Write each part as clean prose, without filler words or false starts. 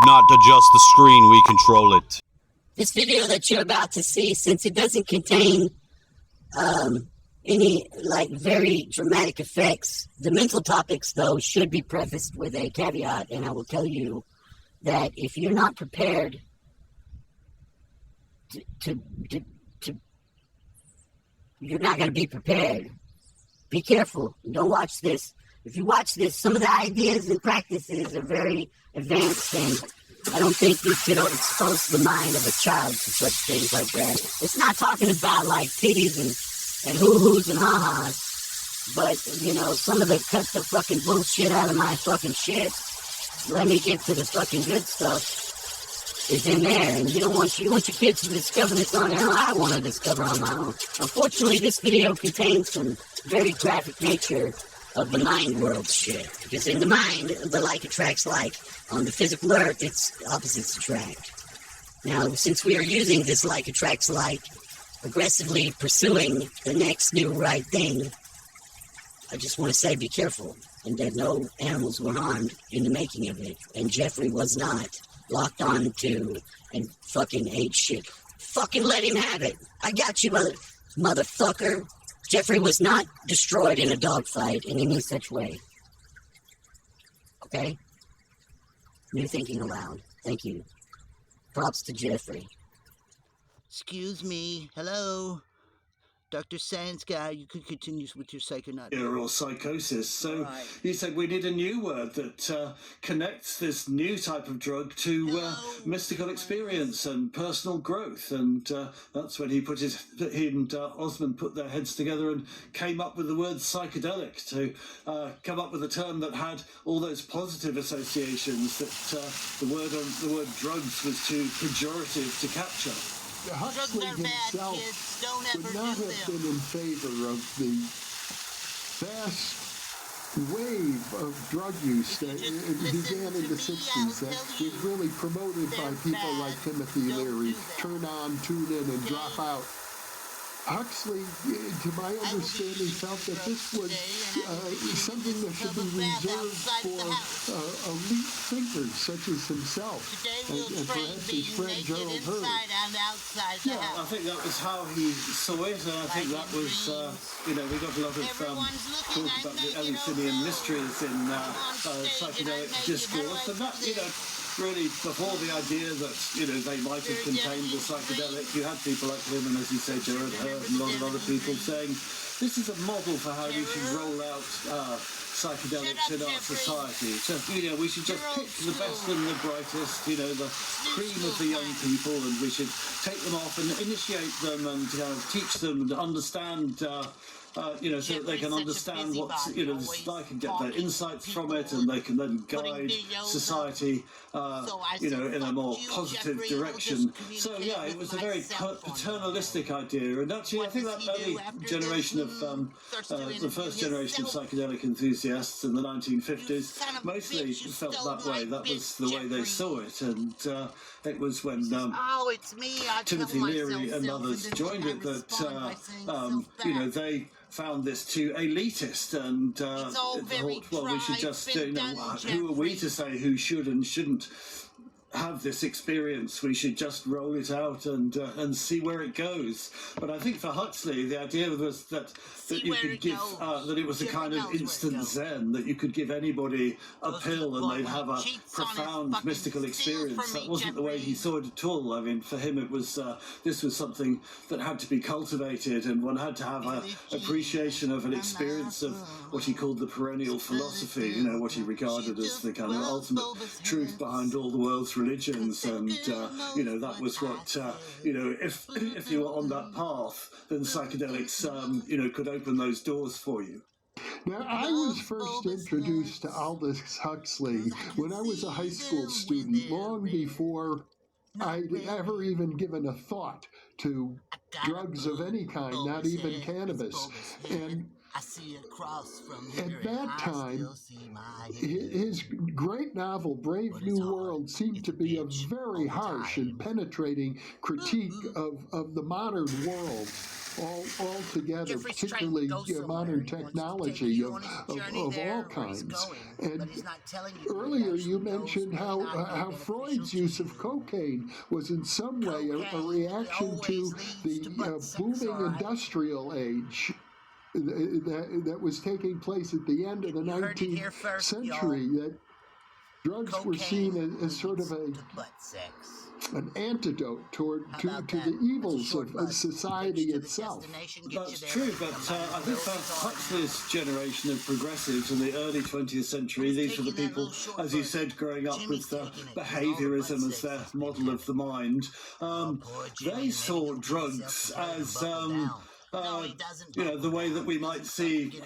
not adjust the screen, we control it. This video that you're about to see, since it doesn't contain any very dramatic effects, the mental topics though should be prefaced with a caveat, and I will tell you that if you're not prepared you're not going to be prepared. Be careful. Don't watch this. If you watch this, some of the ideas and practices are very advanced, and I don't think you should expose the mind of a child to such things like that. It's not talking about like titties and hoo-hoos and ha-has, but, some of the cut the fucking bullshit out of my fucking shit, let me get to the fucking good stuff, is in there, and you want your kids to discover this on their own. I want to discover on my own. Unfortunately, this video contains some very graphic nature of the mind world shit, because in the mind, the like attracts like. On the physical earth, it's opposites attract. Now, since we are using this like attracts like, aggressively pursuing the next new right thing, I just want to say be careful, and that no animals were harmed in the making of it, and Jeffrey was not locked on to and fucking ate shit. Fucking let him have it. I got you, motherfucker. Jeffrey was not destroyed in a dogfight in any such way. Okay? You're thinking aloud. Thank you. Props to Jeffrey. Excuse me. Hello? Dr. Science Guy, you could continue with your psychonaut. Or psychosis. So right. You said we need a new word that connects this new type of drug to mystical experience and personal growth. And that's when he and Osmond put their heads together and came up with the word psychedelic to come up with a term that had all those positive associations that the word drugs was too pejorative to capture. Huxley himself would not have been in favor of the vast wave of drug use that began in the 60s that was really promoted by people like Timothy Leary. Turn on, tune in, and drop out. Huxley, to my understanding, felt that this was something that should be reserved for elite thinkers such as himself and perhaps his friend Gerald Hurd. Yeah, I think that was how he saw it, and I think that was, we got a lot of talk about the Eleusinian mysteries in psychedelic discourse, and that, really, before the idea that, they might have contained the psychedelic, you had people like him and, as you say, Gerard Hurd and a lot of other people saying, this is a model for how we should roll out psychedelics in our society. So, we should just pick the best and the brightest, the cream of the young people, and we should take them off and initiate them and teach them to understand so that they can understand what this is like and get their insights from it, and they can then guide society, in a more positive direction. So yeah, it was a very paternalistic idea, and actually I think that early generation of the first generation of psychedelic enthusiasts in the 1950s mostly felt that way. That was the way they saw it, and it was when Timothy Leary and others joined it that they found this too elitist, and thought, well, we should just, who are we to say who should and shouldn't have this experience? We should just roll it out and see where it goes. But I think for Huxley, the idea was that you could give, that it was a kind of instant zen, that you could give anybody a pill and they'd have a profound mystical experience. That wasn't the way he saw it at all. I mean, for him it was, this was something that had to be cultivated, and one had to have an appreciation of an experience of what he called the perennial philosophy, what he regarded as the kind of ultimate truth behind all the world's religions, and that was what if you were on that path, then psychedelics could open those doors for you. Now, I was first introduced to Aldous Huxley when I was a high school student, long before I'd ever even given a thought to drugs of any kind, not even cannabis. And at that time, his great novel, Brave New World, seemed to be a very harsh and penetrating critique of the modern world. all together, Jeffrey's particularly trying to go modern somewhere. He wants to technology take you of on his journey all there where he's kinds. going, And but he's not telling you where he earlier you actually goes mentioned may how not be beneficial Freud's to use of you. cocaine was in some way a Cocaine reaction always to leads to butt the sex, booming all right? industrial age that was taking place at the end of the You heard it here 19th first, century, that drugs were seen as sort of leads to butt sex. an antidote to the evils of society itself. That's true, but I think for Huxley's generation of progressives in the early 20th century, these were the people, as you said, growing up with behaviorism as their model of the mind. They saw drugs as, the way that we might see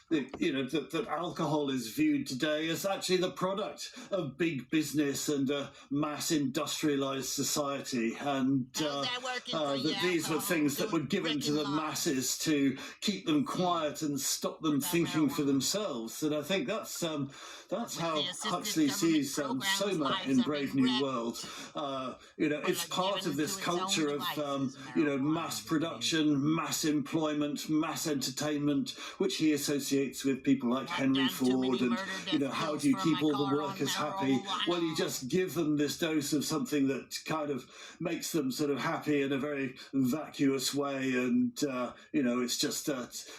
that alcohol is viewed today as actually the product of big business and a mass industrialized society, and that these were things that were given to the masses to keep them quiet and stop them thinking for themselves. And I think that's how Huxley sees Soma in Brave New World. It's part of this culture of mass production, mass employment, mass entertainment, which he associates with people like Henry Ford, and how do you keep all the workers happy? Well, you just give them this dose of something that kind of makes them sort of happy in a very vacuous way, and it's just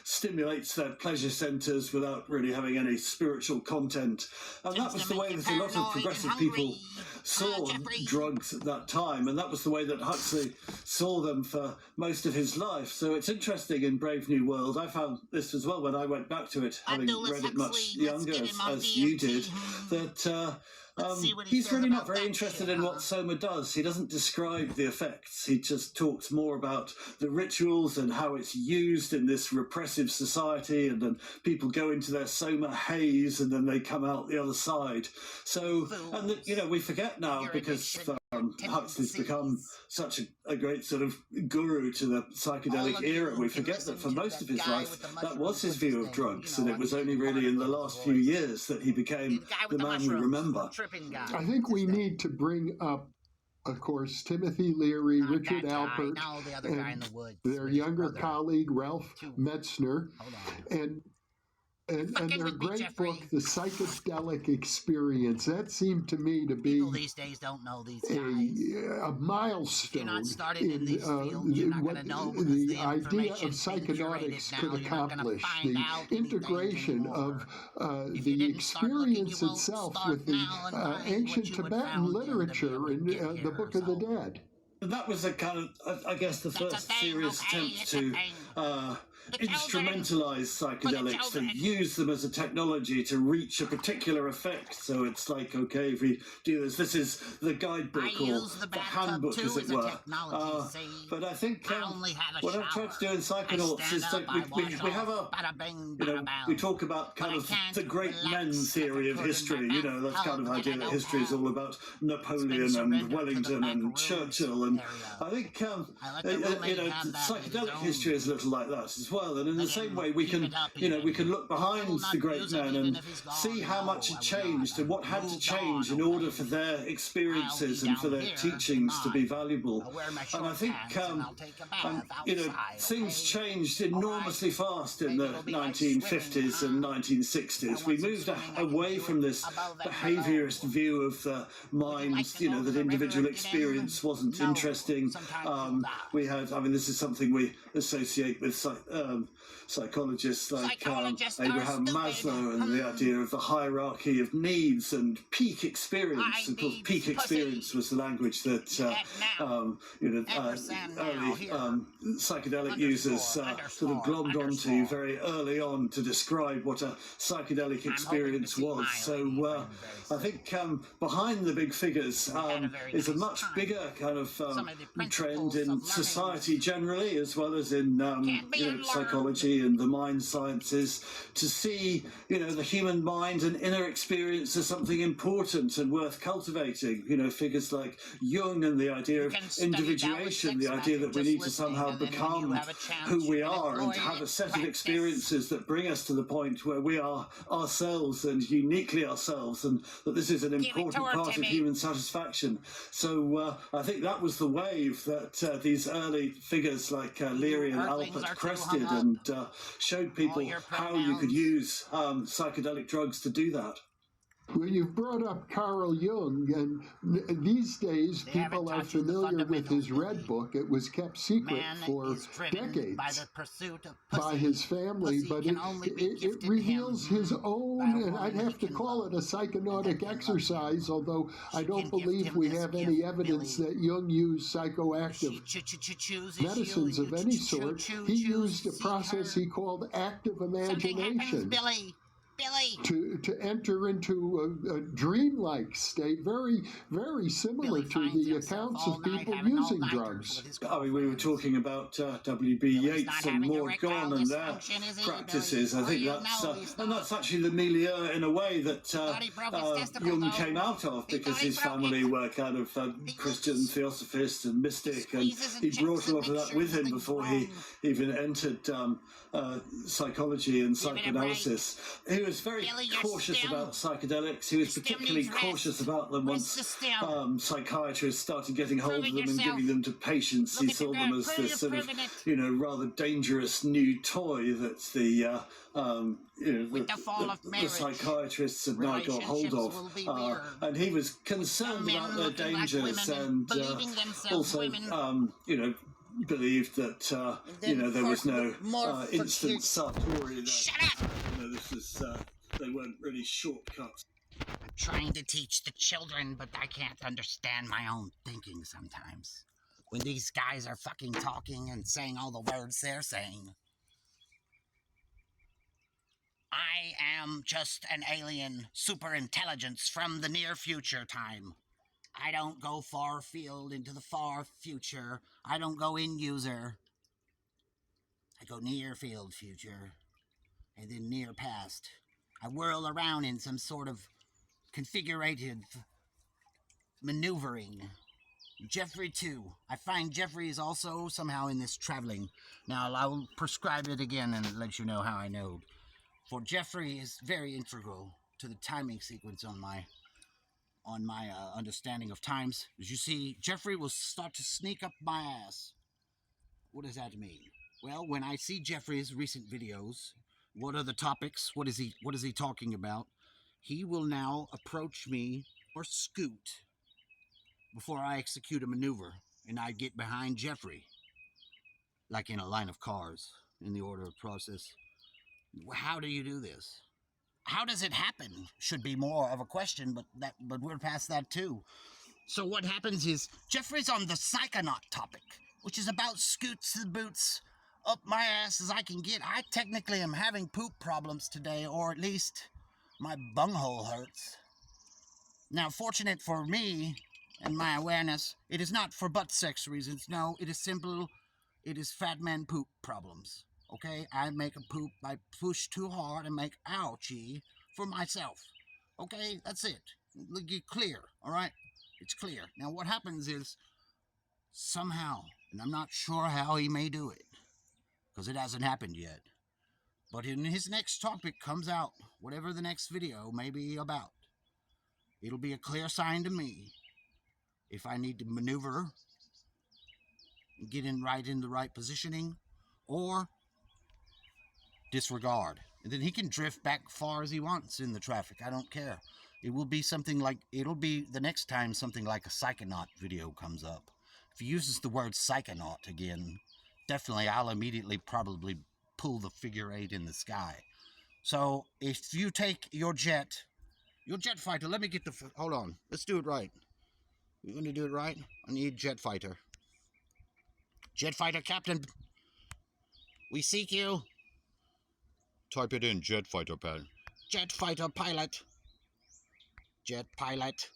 stimulates their pleasure centers without really having any spiritual content. And that was the way that a lot of progressive people saw drugs at that time, and that was the way that Huxley saw them for most of his life. So it's interesting in Brave New World. I found this as well when I went back to it, having read it much younger as you did, that he's really not very interested in what Soma does. He doesn't describe the effects. He just talks more about the rituals and how it's used in this repressive society, and then people go into their Soma haze and then they come out the other side. So, and we forget now, because Huxley's become such a great sort of guru to the psychedelic era. We forget that for most of his life, that was his view of drugs, and it was only really in the last few years that he became the man we remember. I think we need to bring up, of course, Timothy Leary, Richard Alpert, and their younger colleague, Ralph Metzner, and their great book, The Psychedelic Experience. That seemed to me to be people these days don't know these guys. A milestone in what the idea of psychonautics could accomplish. The integration of the experience itself with the ancient Tibetan literature in the Book of the Dead. That was a kind of, I guess, the first serious attempt to instrumentalize psychedelics, to use them as a technology to reach a particular effect. So it's like, okay, if we do this is the guidebook or the handbook, as it were. But I think what I've tried to do in Psychonauts is that we have we talk about kind of the great men theory of history. That's kind of idea that history is all about Napoleon and Wellington and Churchill. And I think psychedelic history is a little like that as well. And in the same way, we can look behind the great men and see how much had changed and what had to change in order for their experiences and for their teachings to be valuable. And I think things changed enormously fast in the 1950s and 1960s. We moved away from this behaviorist view of the mind, that individual experience wasn't interesting. We had, this is something we associate with psychologists like Abraham Maslow, and the idea of the hierarchy of needs and peak experience. Of course, peak experience was the language that early psychedelic users sort of glommed onto very early on to describe what a psychedelic experience was. So I think behind the big figures is a much bigger kind of trend in society generally, as well as in psychology and the mind sciences to see, the human mind and inner experience as something important and worth cultivating. Figures like Jung and the idea of individuation, the idea that we need to somehow become who we are and have a set of experiences that bring us to the point where we are ourselves and uniquely ourselves, and that this is an important part of human satisfaction. So I think that was the wave that these early figures like Leary and Alpert crested, and showed people how you could use psychedelic drugs to do that. Well, you've brought up Carl Jung, and these days people are familiar with his Red Book. It was kept secret for decades by his family, but it reveals his own, and I'd have to call it a psychonautic exercise, although I don't believe we have any evidence that Jung used psychoactive medicines of any sort. He used a process he called active imagination. To enter into a dreamlike state, very, very similar to the accounts of people using drugs. We were talking about W.B. Yeats and Morgan and their practices. I think that's actually the milieu in a way that Jung came out of, because his family were kind of Christian theosophists and mystic, and he brought a lot of that with him before he even entered psychology and psychoanalysis. He was very cautious about psychedelics. He was particularly cautious about them once psychiatrists started getting hold of them and giving them to patients. He saw them as this sort of, rather dangerous new toy that the psychiatrists had now got hold of. And he was concerned about their dangers, and also, believed that, there was no instant satori. This is, they weren't really shortcuts. I'm trying to teach the children, but I can't understand my own thinking sometimes. When these guys are fucking talking and saying all the words they're saying. I am just an alien superintelligence from the near future time. I don't go far afield into the far future. I don't go in user. I go near field future. And then near past. I whirl around in some sort of configurated maneuvering. Jeffrey, too. I find Jeffrey is also somehow in this traveling. Now, I'll prescribe it again and let you know how I know. For Jeffrey is very integral to the timing sequence on my understanding of times. As you see, Jeffrey will start to sneak up my ass. What does that mean? Well, when I see Jeffrey's recent videos, what are the topics? What is he talking about? He will now approach me or scoot before I execute a maneuver, and I get behind Jeffrey, like in a line of cars, in the order of process. How do you do this? How does it happen? Should be more of a question, but we're past that too. So what happens is Jeffrey's on the psychonaut topic, which is about scoots the boots up my ass as I can get. I technically am having poop problems today, or at least my bunghole hurts. Now, fortunate for me and my awareness, it is not for butt sex reasons. No, it is simple. It is fat man poop problems. Okay, I make a poop, I push too hard and make ouchie for myself. Okay, that's it. Get clear, all right? It's clear. Now, what happens is somehow, and I'm not sure how he may do it, because it hasn't happened yet, but in his next topic comes out, whatever the next video may be about, it'll be a clear sign to me if I need to maneuver, get in the right positioning, or disregard. And then he can drift back far as he wants in the traffic. I don't care. It will be something like, it'll be the next time something like a psychonaut video comes up. If he uses the word psychonaut again, definitely I'll immediately probably pull the figure 8 in the sky. So if you take your jet fighter, let me get hold on. Let's do it right. We're going to do it right. I need jet fighter. Jet fighter captain. We seek you. Type it in, jet fighter pad. Jet fighter pilot. Jet pilot.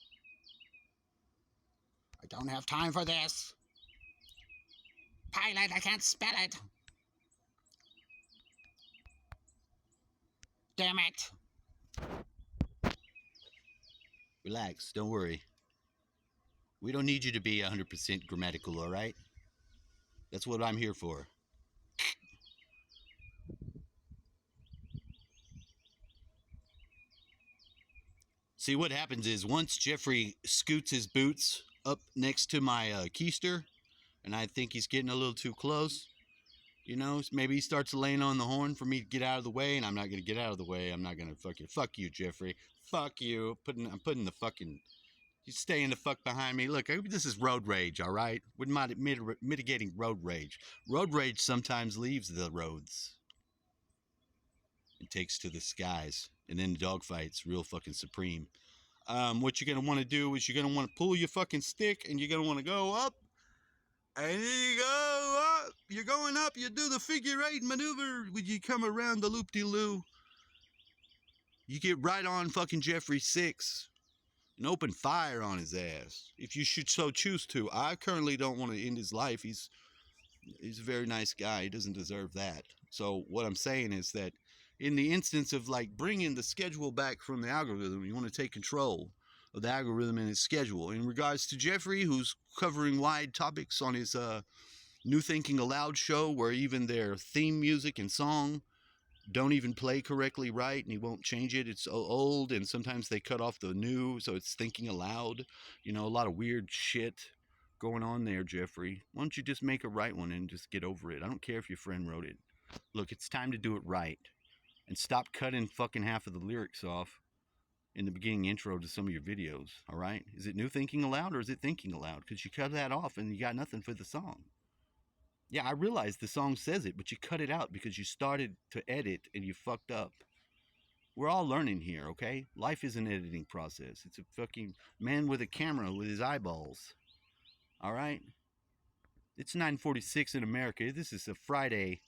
I don't have time for this. Pilot, I can't spell it. damn it. Relax, don't worry. We don't need you to be 100% grammatical, all right? That's what I'm here for. See, what happens is once Jeffrey scoots his boots up next to my keister, and I think he's getting a little too close, you know, maybe he starts laying on the horn for me to get out of the way, and I'm not going to get out of the way. I'm not going to fuck you, Jeffrey. Fuck you. I'm putting the fucking, you staying the fuck behind me. Look, this is road rage, all right? We're mitigating road rage. Road rage sometimes leaves the roads and takes to the skies, and then the dogfight's real fucking supreme. What you're going to want to do is you're going to want to pull your fucking stick, and you're going to want to go up, and you go up. You're going up. You do the figure eight maneuver. When you come around the loop-de-loo, you get right on fucking Jeffrey 6 and open fire on his ass if you should so choose to. I currently don't want to end his life. He's a very nice guy. He doesn't deserve that. So what I'm saying is that in the instance of like bringing the schedule back from the algorithm, you want to take control of the algorithm and its schedule. In regards to Jeffrey, who's covering wide topics on his New Thinking Aloud show, where even their theme music and song don't even play correctly right, and he won't change it. It's old, and sometimes they cut off the new, so it's thinking aloud. You know, a lot of weird shit going on there, Jeffrey. Why don't you just make a right one and just get over it? I don't care if your friend wrote it. Look, it's time to do it right. And stop cutting fucking half of the lyrics off in the beginning intro to some of your videos, all right? Is it New Thinking Aloud or is it Thinking Aloud? Because you cut that off and you got nothing for the song. Yeah, I realize the song says it, but you cut it out because you started to edit and you fucked up. We're all learning here, okay? Life is an editing process. It's a fucking man with a camera with his eyeballs. All right? It's 9:46 in America. This is a Friday.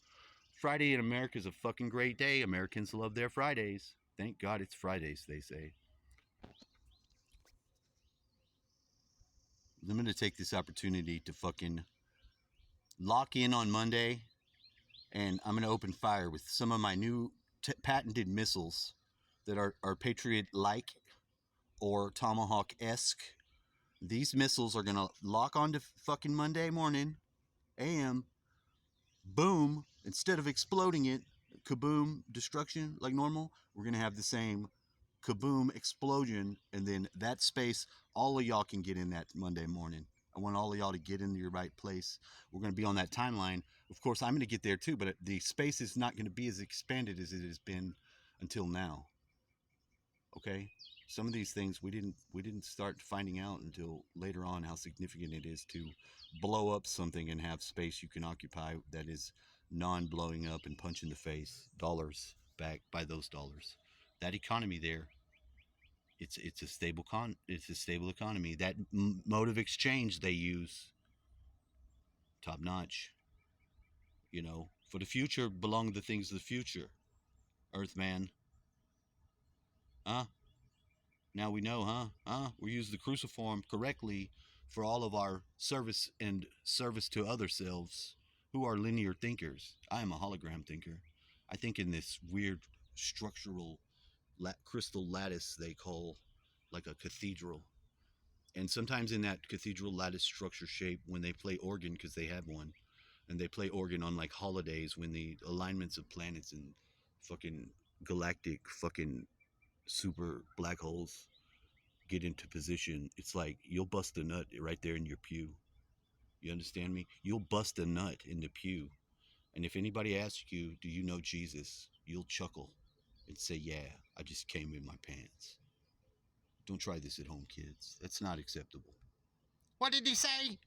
Friday in America is a fucking great day. Americans love their Fridays. Thank God it's Fridays, they say. I'm going to take this opportunity to fucking lock in on Monday, and I'm going to open fire with some of my new patented missiles that are Patriot-like or Tomahawk-esque. These missiles are going to lock onto fucking Monday morning, AM, boom, instead of exploding it, kaboom, destruction like normal, we're going to have the same kaboom explosion, and then that space, all of y'all can get in that Monday morning. I want all of y'all to get into your right place. We're going to be on that timeline. Of course, I'm going to get there too, but the space is not going to be as expanded as it has been until now. Okay? Some of these things we didn't start finding out until later on how significant it is to blow up something and have space you can occupy that is non-blowing up and punch in the face dollars back by those dollars. That economy there, it's a stable economy. That mode of exchange they use, top notch. You know, for the future belong the things of the future. Earthman. Huh? Now we know, huh? We use the cruciform correctly for all of our service and service to other selves who are linear thinkers. I am a hologram thinker. I think in this weird structural crystal lattice they call like a cathedral. And sometimes in that cathedral lattice structure shape, when they play organ, because they have one, and they play organ on like holidays when the alignments of planets and fucking galactic fucking super black holes get into position, it's like you'll bust a nut right there in your pew. You understand me? You'll bust a nut in the pew. And if anybody asks you, do you know Jesus? You'll chuckle and say, yeah, I just came in my pants. Don't try this at home, kids. That's not acceptable. What did he say?